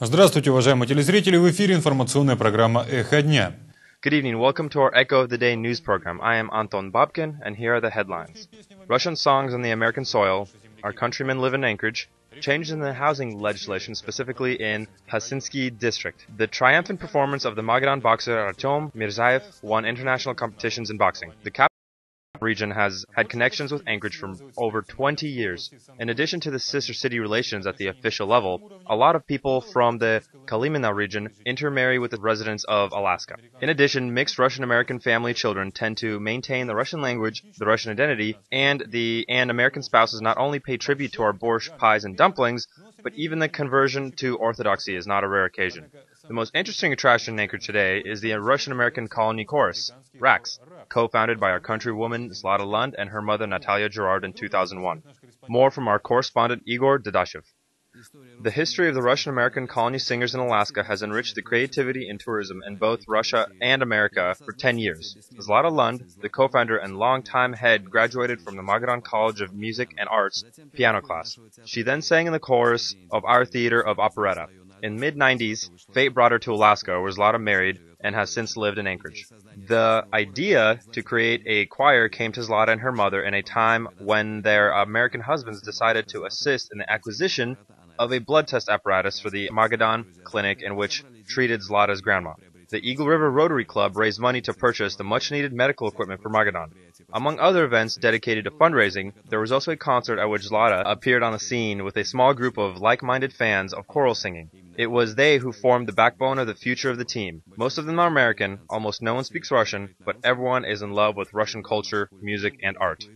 Здравствуйте, уважаемые телезрители! В эфире информационная программа «Эхо дня». Good evening. Welcome to our Echo of the Day news program. I am Anton Babkin, and here are the headlines. Russian songs on the American soil, our countrymen live in Anchorage, changes in the housing legislation, specifically in Helsinki district. The triumphant performance of the Magadan boxer Artem Mirzaev won international competitions in boxing. The capital region has had connections with Anchorage for over 20 years. In addition to the sister city relations at the official level, a lot of people from the Kalimina region intermarry with the residents of Alaska. In addition, mixed Russian-American family children tend to maintain the Russian language, the Russian identity, and American spouses not only pay tribute to our borscht, pies, and dumplings, but even the conversion to Orthodoxy is not a rare occasion. The most interesting attraction in Anchorage today is the Russian-American colony chorus, RACS, co-founded by our countrywoman Slava Lund and her mother Natalia Gerard in 2001. More from our correspondent Igor Dadashev. The history of the Russian-American colony singers in Alaska has enriched the creativity and tourism in both Russia and America for 10 years. Zlata Lund, the co-founder and longtime head, graduated from the Magadan College of Music and Arts piano class. She then sang in the chorus of our theater of operetta. In mid-90s, fate brought her to Alaska, where Zlata married and has since lived in Anchorage. The idea to create a choir came to Zlata and her mother in a time when their American husbands decided to assist in the acquisition of a blood test apparatus for the Magadan clinic in which treated Zlata's grandma. The Eagle River Rotary Club raised money to purchase the much-needed medical equipment for Magadan. Among other events dedicated to fundraising, there was also a concert at which Zlata appeared on the scene with a small group of like-minded fans of choral singing. It was they who formed the backbone of the future of the team. Most of them are American, almost no one speaks Russian, but everyone is in love with Russian culture, music, and art.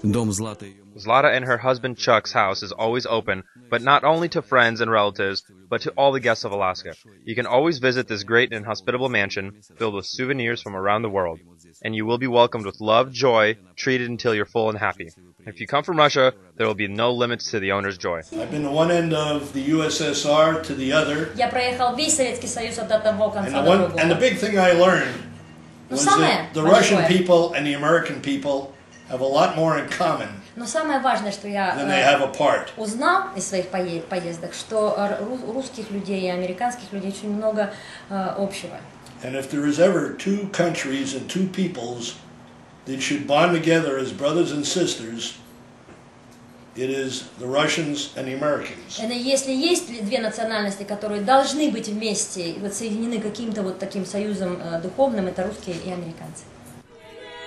Zlata and her husband Chuck's house is always open, but not only to friends and relatives, but to all the guests of Alaska. You can always visit this great and hospitable mansion, filled with souvenirs from around the world, and you will be welcomed with love, joy, treated until you're full and happy. If you come from Russia, there will be no limits to the owner's joy. I've been to one end of the USSR to the other. And the big thing I learned was that the Russian people and the American people have a lot more in common than they have apart. Узнал из своих поездок, что у русских людей и американских людей очень много общего. And if there is ever two countries and two peoples that should bond together as brothers and sisters, it is the Russians and the Americans. Если есть две национальности, которые должны быть вместе, вот соединены каким-то вот таким союзом духовным, это русские и американцы.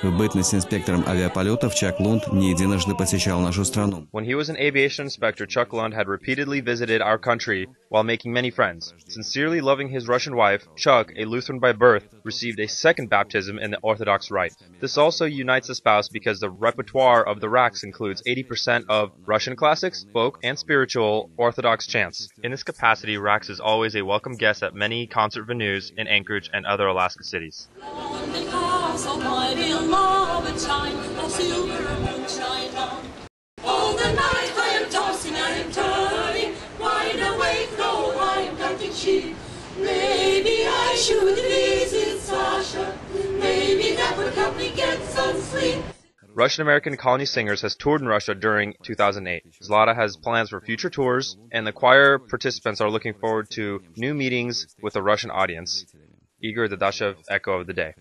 В бытность инспектором авиаполетов Чак Лунд не единожды посещал нашу страну. When he was an aviation inspector, Chuck Lund had repeatedly visited our country while making many friends. Sincerely loving his Russian wife, Chuck, a Lutheran by birth, received a second baptism in the Orthodox rite. This also unites the spouse because the repertoire of the RACS includes 80% of Russian classics, folk, and spiritual Orthodox chants. In this capacity, RACS is always a welcome guest at many concert venues in Anchorage and other Alaska cities. So mighty love and shine, a silver moonshine on. All the night I am tossing, I am turning, wide awake though I am counting sheep. Maybe I should visit Sasha, maybe that would help me get some sleep. Russian-American Colony Singers has toured in Russia during 2008. Zlata has plans for future tours, and the choir participants are looking forward to new meetings with a Russian audience. Igor Dadashev, Echo of the Day.